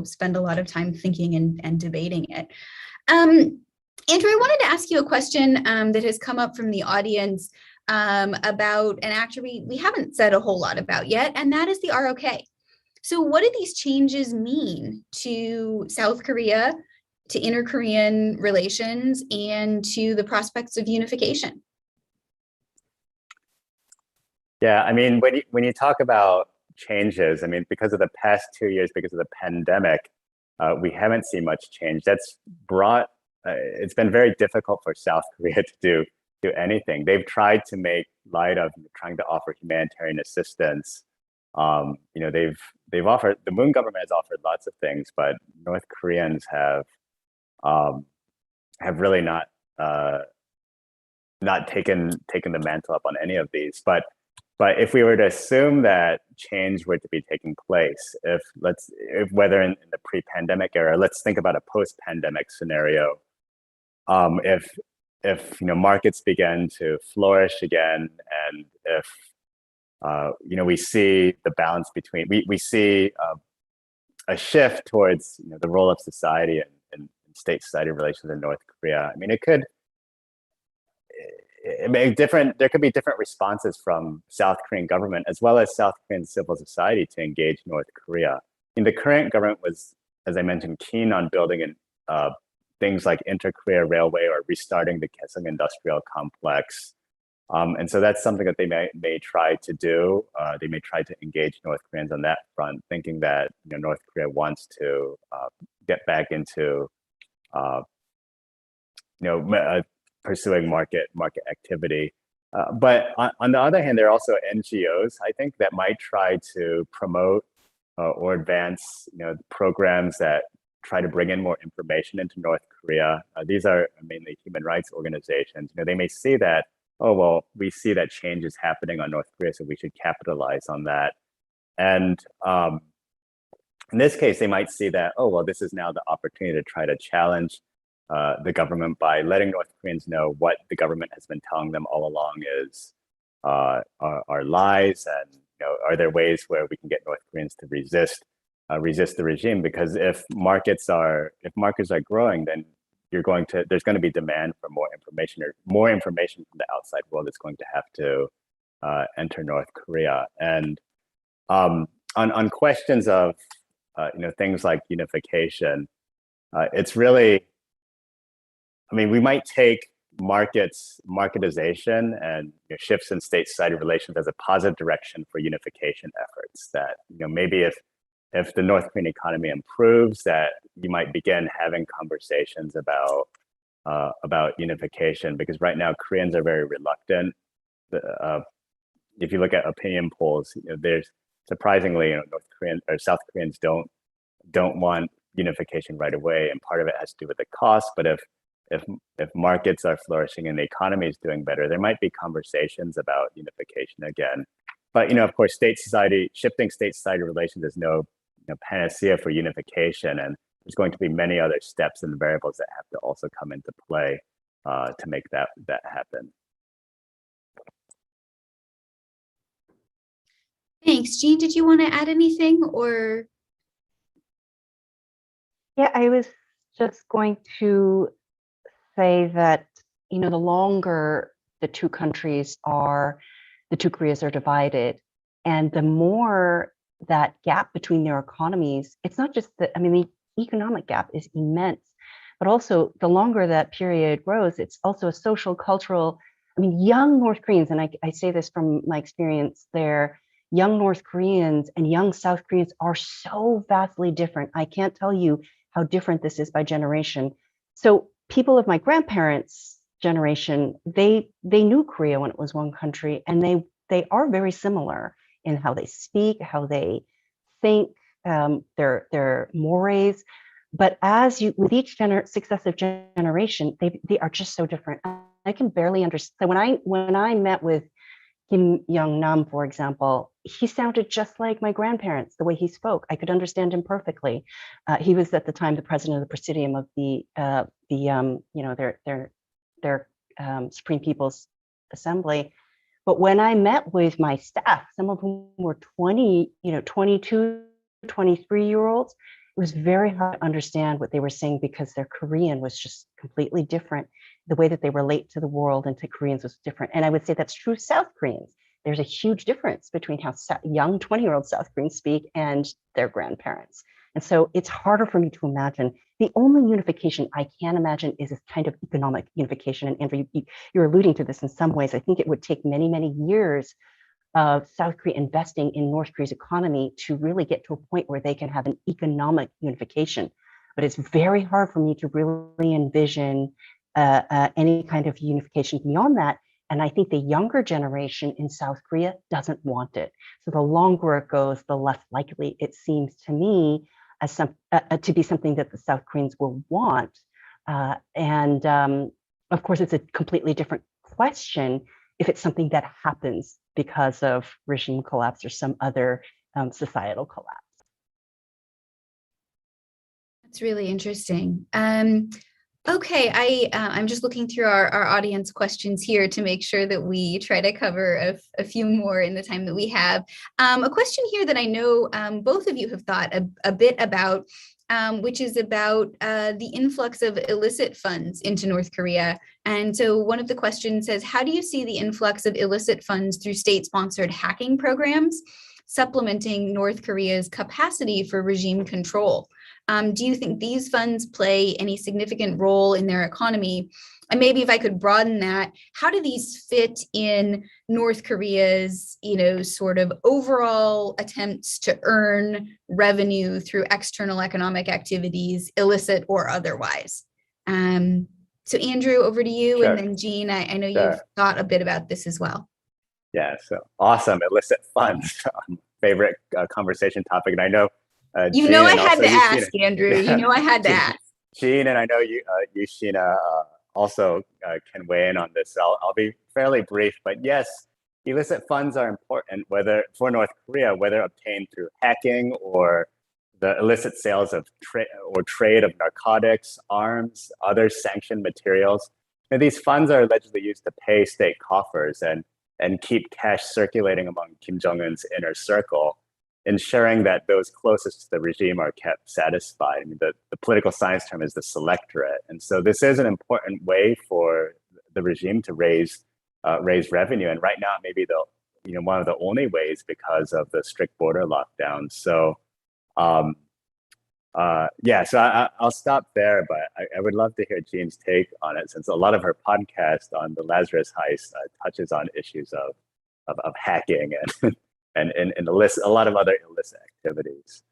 spend a lot of time thinking and debating it. Andrew, I wanted to ask you a question that has come up from the audience about an actor we haven't said a whole lot about yet, and that is the ROK. So what do these changes mean to South Korea, to inter-Korean relations, and to the prospects of unification? Yeah, I mean, when you talk about changes, I mean, because of the past 2 years, because of the pandemic, we haven't seen much change. That's brought, it's been very difficult for South Korea to do anything. They've tried to make light of trying to offer humanitarian assistance. They've offered, the Moon government has offered lots of things, but North Koreans have really not taken the mantle up on any of these. But if we were to assume that change were to be taking place, if whether in the pre-pandemic era, let's think about a post-pandemic scenario. If markets begin to flourish again, and if we see the balance between, we see a shift towards the role of society and state-society relations in North Korea. I mean, there could be different responses from South Korean government as well as South Korean civil society to engage North Korea. And the current government was, as I mentioned, keen on building things like Inter-Korea Railway or restarting the Kaesong Industrial Complex. And so that's something that they may try to do. They may try to engage North Koreans on that front, thinking that North Korea wants to get back into pursuing market activity. But on the other hand, there are also NGOs, I think, that might try to promote or advance programs that try to bring in more information into North Korea. These are mainly human rights organizations. They may see that, oh, well, we see that change is happening on North Korea, so we should capitalize on that. And in this case, they might see that, oh, well, this is now the opportunity to try to challenge the government by letting North Koreans know what the government has been telling them all along is are lies, and are there ways where we can get North Koreans to resist the regime? Because if markets are growing, then there's going to be demand for more information, or more information from the outside world is going to have to enter North Korea. And on questions of things like unification, it's really, I mean, we might take marketization and shifts in state-society relations as a positive direction for unification efforts. That maybe if the North Korean economy improves, that you might begin having conversations about unification, because right now Koreans are very reluctant. If you look at opinion polls, there's surprisingly, North Korean or South Koreans don't want unification right away, and part of it has to do with the cost. But if markets are flourishing and the economy is doing better, there might be conversations about unification again. But of course, shifting state-society relations is no panacea for unification, and there's going to be many other steps and variables that have to also come into play to make that happen. Thanks. Jean, did you want to add anything, or? Yeah, I was just going to say that, the longer the two Koreas are divided, and the more that gap between their economies, it's not just that, the economic gap is immense, but also the longer that period grows, it's also a social, cultural, young North Koreans, and I say this from my experience there, young North Koreans and young South Koreans are so vastly different. I can't tell you how different this is by generation. So people of my grandparents' generation, they knew Korea when it was one country, and they are very similar in how they speak, how they think, their mores. But with each successive generation, they are just so different. I can barely understand. When I met with Kim Jong Un, for example, he sounded just like my grandparents, the way he spoke. I could understand him perfectly. He was at the time the president of the Presidium of their Supreme People's Assembly. But when I met with my staff, some of whom were 22, 23-year-olds, it was very hard to understand what they were saying, because their Korean was just completely different. The way that they relate to the world and to Koreans was different. And I would say that's true of South Koreans. There's a huge difference between how young 20-year-old South Koreans speak and their grandparents. And so it's harder for me to imagine. The only unification I can imagine is a kind of economic unification. And Andrew, you're alluding to this in some ways. I think it would take many, many years of South Korea investing in North Korea's economy to really get to a point where they can have an economic unification. But it's very hard for me to really envision any kind of unification beyond that. And I think the younger generation in South Korea doesn't want it. So the longer it goes, the less likely it seems to me as to be something that the South Koreans will want. Of course, it's a completely different question if it's something that happens because of regime collapse or some other societal collapse. That's really interesting. Okay, I'm just looking through our audience questions here to make sure that we try to cover a few more in the time that we have. A question here that I know both of you have thought a bit about, which is about the influx of illicit funds into North Korea. And so one of the questions says, how do you see the influx of illicit funds through state-sponsored hacking programs supplementing North Korea's capacity for regime control? Do you think these funds play any significant role in their economy? And maybe if I could broaden that, how do these fit in North Korea's, sort of overall attempts to earn revenue through external economic activities, illicit or otherwise? So Andrew, over to you, Sure. and then Jean, I know Sure. you've thought a bit about this as well. Yeah, so awesome. Illicit funds, favorite conversation topic. And I know You Jean know I and had also to you, ask, Sheena. Andrew. You know I had to ask. Jean, and I know you, Sheena, also can weigh in on this. So I'll be fairly brief, but yes, illicit funds are important, whether for North Korea, whether obtained through hacking or the illicit sales of trade of narcotics, arms, other sanctioned materials. And these funds are allegedly used to pay state coffers and keep cash circulating among Kim Jong Un's inner circle, ensuring that those closest to the regime are kept satisfied. I mean, the political science term is the selectorate. And so this is an important way for the regime to raise revenue. And right now, maybe one of the only ways because of the strict border lockdown. So, so I'll stop there, but I would love to hear Jean's take on it, since a lot of her podcast on the Lazarus heist touches on issues of hacking and a lot of other illicit activities.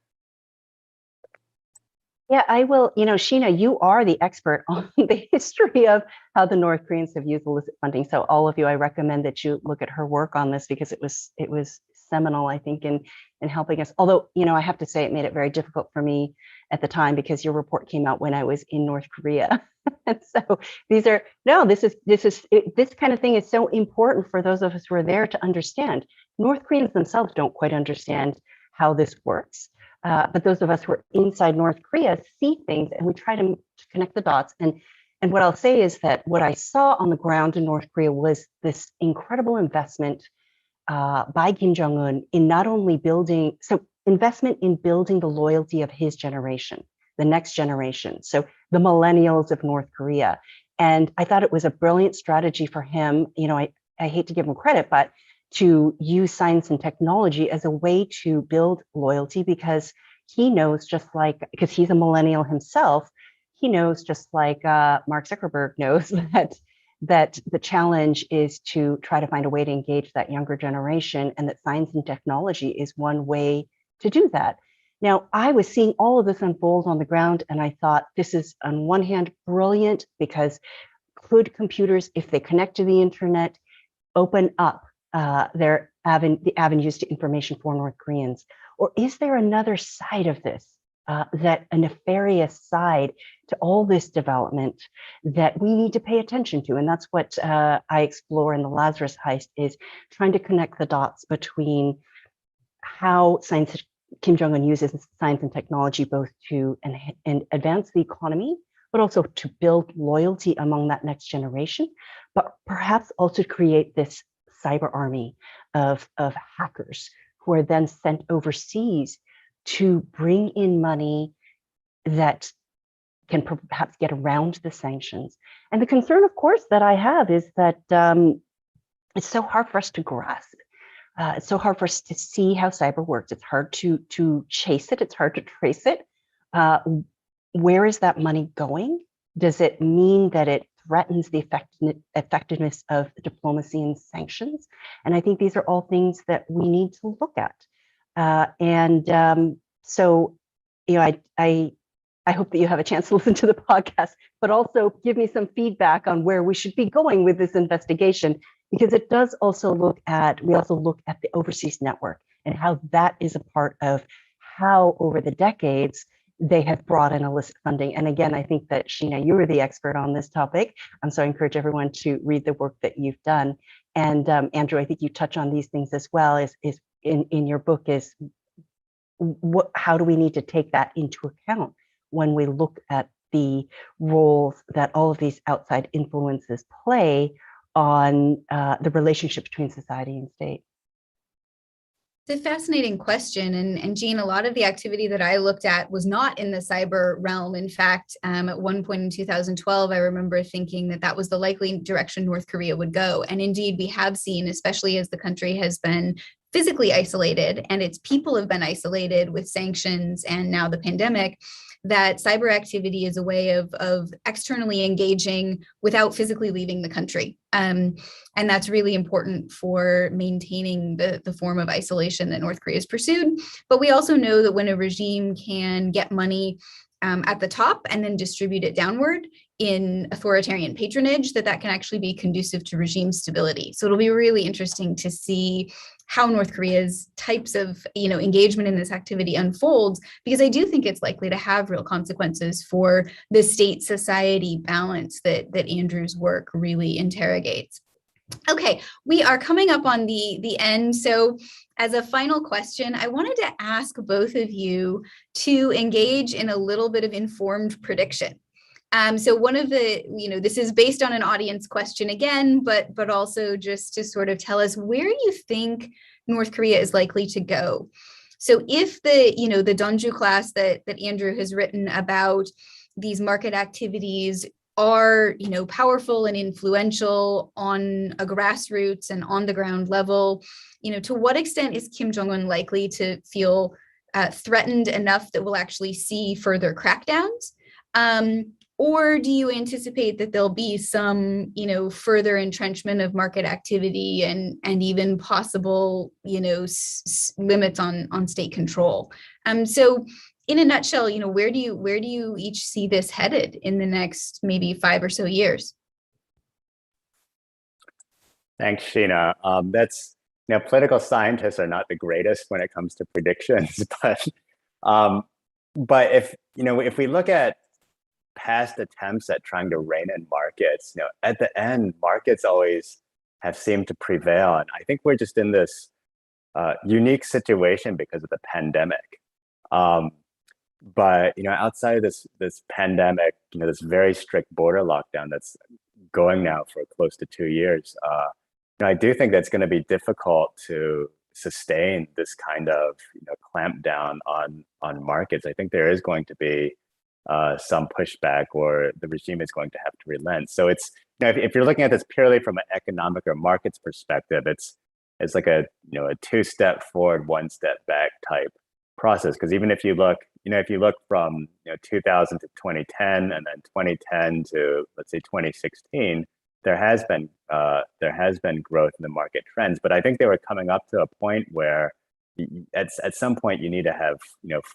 Yeah, I will. Sheena, you are the expert on the history of how the North Koreans have used illicit funding. So all of you, I recommend that you look at her work on this, because it was seminal, I think, in helping us. Although, I have to say it made it very difficult for me at the time, because your report came out when I was in North Korea. And so this kind of thing is so important for those of us who are there to understand. North Koreans themselves don't quite understand how this works. But those of us who are inside North Korea see things, and we try to connect the dots. And what I'll say is that what I saw on the ground in North Korea was this incredible investment by Kim Jong Un in not only investment in building the loyalty of his generation, the next generation, so the millennials of North Korea. And I thought it was a brilliant strategy for him. I hate to give him credit, but to use science and technology as a way to build loyalty, because he knows, because he's a millennial himself, he knows, just like Mark Zuckerberg knows, that the challenge is to try to find a way to engage that younger generation, and that science and technology is one way to do that. Now, I was seeing all of this unfold on the ground, and I thought, this is on one hand brilliant, because could computers, if they connect to the internet, open up the avenues to information for North Koreans? Or is there another side of this, that a nefarious side to all this development that we need to pay attention to? And that's what I explore in the Lazarus heist, is trying to connect the dots between how Kim Jong Un uses science and technology both to advance the economy, but also to build loyalty among that next generation, but perhaps also create this cyber army of hackers who are then sent overseas to bring in money that can perhaps get around the sanctions. And the concern, of course, that I have is that it's so hard for us to grasp. It's so hard for us to see how cyber works. It's hard to chase it. It's hard to trace it. Where is that money going? Does it mean that it threatens the effectiveness of diplomacy and sanctions? And I think these are all things that we need to look at. So, I hope that you have a chance to listen to the podcast, but also give me some feedback on where we should be going with this investigation, because it does also look at the overseas network and how that is a part of how over the decades they have brought in illicit funding. And again, I think that Sheena, you are the expert on this topic. So I encourage everyone to read the work that you've done. And Andrew, I think you touch on these things as well, is in your book, is how do we need to take that into account when we look at the roles that all of these outside influences play on the relationship between society and state? It's a fascinating question. And Jean, a lot of the activity that I looked at was not in the cyber realm. In fact, at one point in 2012, I remember thinking that was the likely direction North Korea would go. And indeed, we have seen, especially as the country has been physically isolated and its people have been isolated with sanctions and now the pandemic, that cyber activity is a way of externally engaging without physically leaving the country. And that's really important for maintaining the form of isolation that North Korea has pursued. But we also know that when a regime can get money at the top and then distribute it downward in authoritarian patronage, that can actually be conducive to regime stability. So it'll be really interesting to see how North Korea's types of engagement in this activity unfolds, because I do think it's likely to have real consequences for the state-society balance that Andrew's work really interrogates. Okay, we are coming up on the end. So as a final question, I wanted to ask both of you to engage in a little bit of informed prediction. So one of the, this is based on an audience question again, but also just to sort of tell us where you think North Korea is likely to go. So if the Donju class that Andrew has written about, these market activities are, powerful and influential on a grassroots and on the ground level, to what extent is Kim Jong Un likely to feel threatened enough that we'll actually see further crackdowns? Or do you anticipate that there'll be some, further entrenchment of market activity and even possible, limits on state control? So in a nutshell, where do you each see this headed in the next maybe 5 or so years? Thanks, Sheena. Political scientists are not the greatest when it comes to predictions, but if we look at past attempts at trying to rein in markets, at the end, markets always have seemed to prevail. And I think we're just in this unique situation because of the pandemic. But outside of this pandemic, this very strict border lockdown that's going now for close to 2 years, I do think that's going to be difficult to sustain this kind of clamp down on markets. I think there is going to be some pushback, or the regime is going to have to relent. So it's if you're looking at this purely from an economic or markets perspective, it's like a 2-step forward, 1-step back type process. Because even if you look from 2000 to 2010, and then 2010 to, let's say, 2016, there has been growth in the market trends. But I think they were coming up to a point where at some point you need to have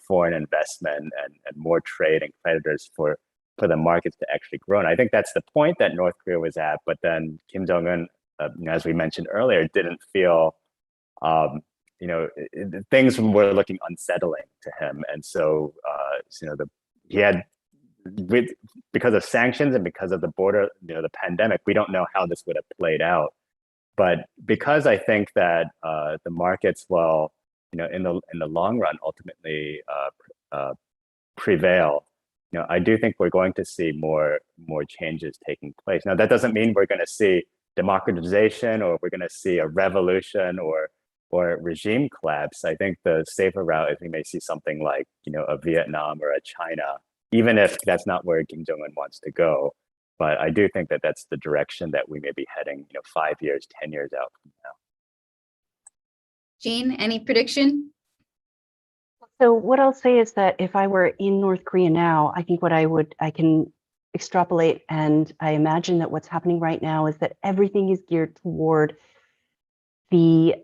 foreign investment and more trade and creditors for the markets to actually grow. And I think that's the point that North Korea was at. But then Kim Jong Un, as we mentioned earlier, didn't feel things were looking unsettling to him, and so he had, because of sanctions and because of the border, the pandemic, we don't know how this would have played out. But because I think that the markets will, in the long run, ultimately prevail, I do think we're going to see more changes taking place. Now, that doesn't mean we're going to see democratization, or we're going to see a revolution, or regime collapse. I think the safer route is we may see something like a Vietnam or a China, even if that's not where Kim Jong Un wants to go. But I do think that that's the direction that we may be heading 5 years, 10 years out from now. Jean, any prediction? So what I'll say is that if I were in North Korea now, I think I can extrapolate, and I imagine that what's happening right now is that everything is geared toward the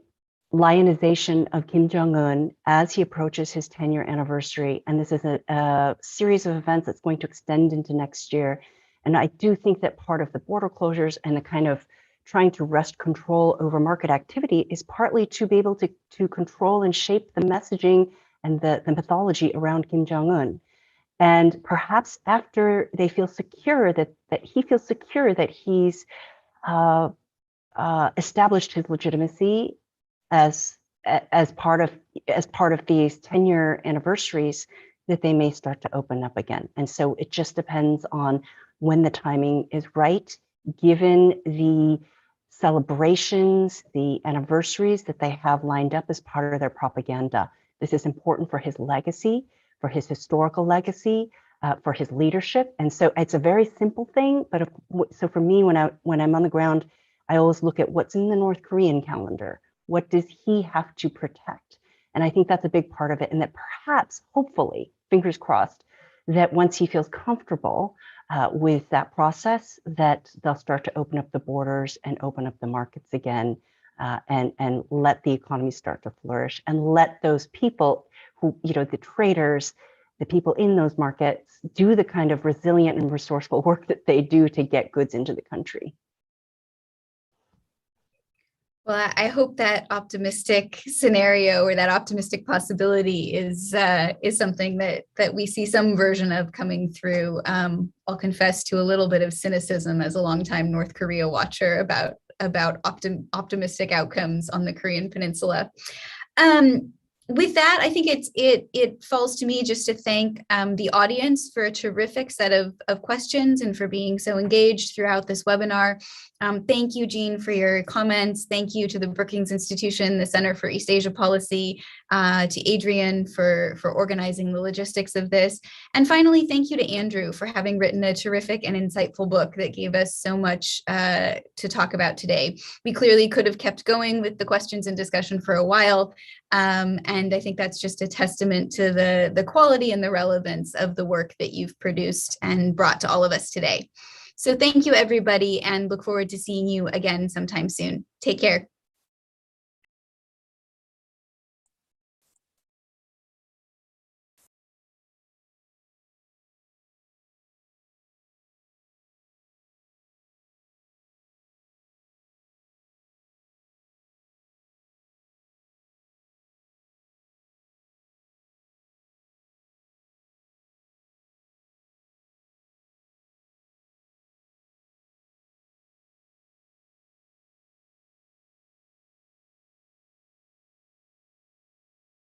lionization of Kim Jong Un as he approaches his 10-year anniversary. And this is a series of events that's going to extend into next year. And I do think that part of the border closures and the kind of trying to wrest control over market activity is partly to be able to control and shape the messaging and the mythology around Kim Jong Un. And perhaps after they feel secure, that he feels secure that he's established his legitimacy as part of these 10-year anniversaries, that they may start to open up again. And so it just depends on when the timing is right, given the celebrations, the anniversaries that they have lined up as part of their propaganda. This is important for his legacy, for his historical legacy, for his leadership. And so it's a very simple thing, but so for me, when I'm on the ground, I always look at what's in the North Korean calendar. What does he have to protect? And I think that's a big part of it. And that perhaps, hopefully, fingers crossed, that once he feels comfortable with that process, that they'll start to open up the borders and open up the markets again, and let the economy start to flourish, and let those people who, the traders, the people in those markets, do the kind of resilient and resourceful work that they do to get goods into the country. Well, I hope that optimistic scenario, or that optimistic possibility, is something that we see some version of coming through. I'll confess to a little bit of cynicism as a longtime North Korea watcher about optimistic outcomes on the Korean Peninsula. With that, I think it falls to me just to thank the audience for a terrific set of questions and for being so engaged throughout this webinar. Thank you, Jean, for your comments. Thank you to the Brookings Institution, the Center for East Asia Policy, to Adrian for organizing the logistics of this. And finally, thank you to Andrew for having written a terrific and insightful book that gave us so much to talk about today. We clearly could have kept going with the questions and discussion for a while, And I think that's just a testament to the quality and the relevance of the work that you've produced and brought to all of us today. So thank you, everybody, and look forward to seeing you again sometime soon. Take care.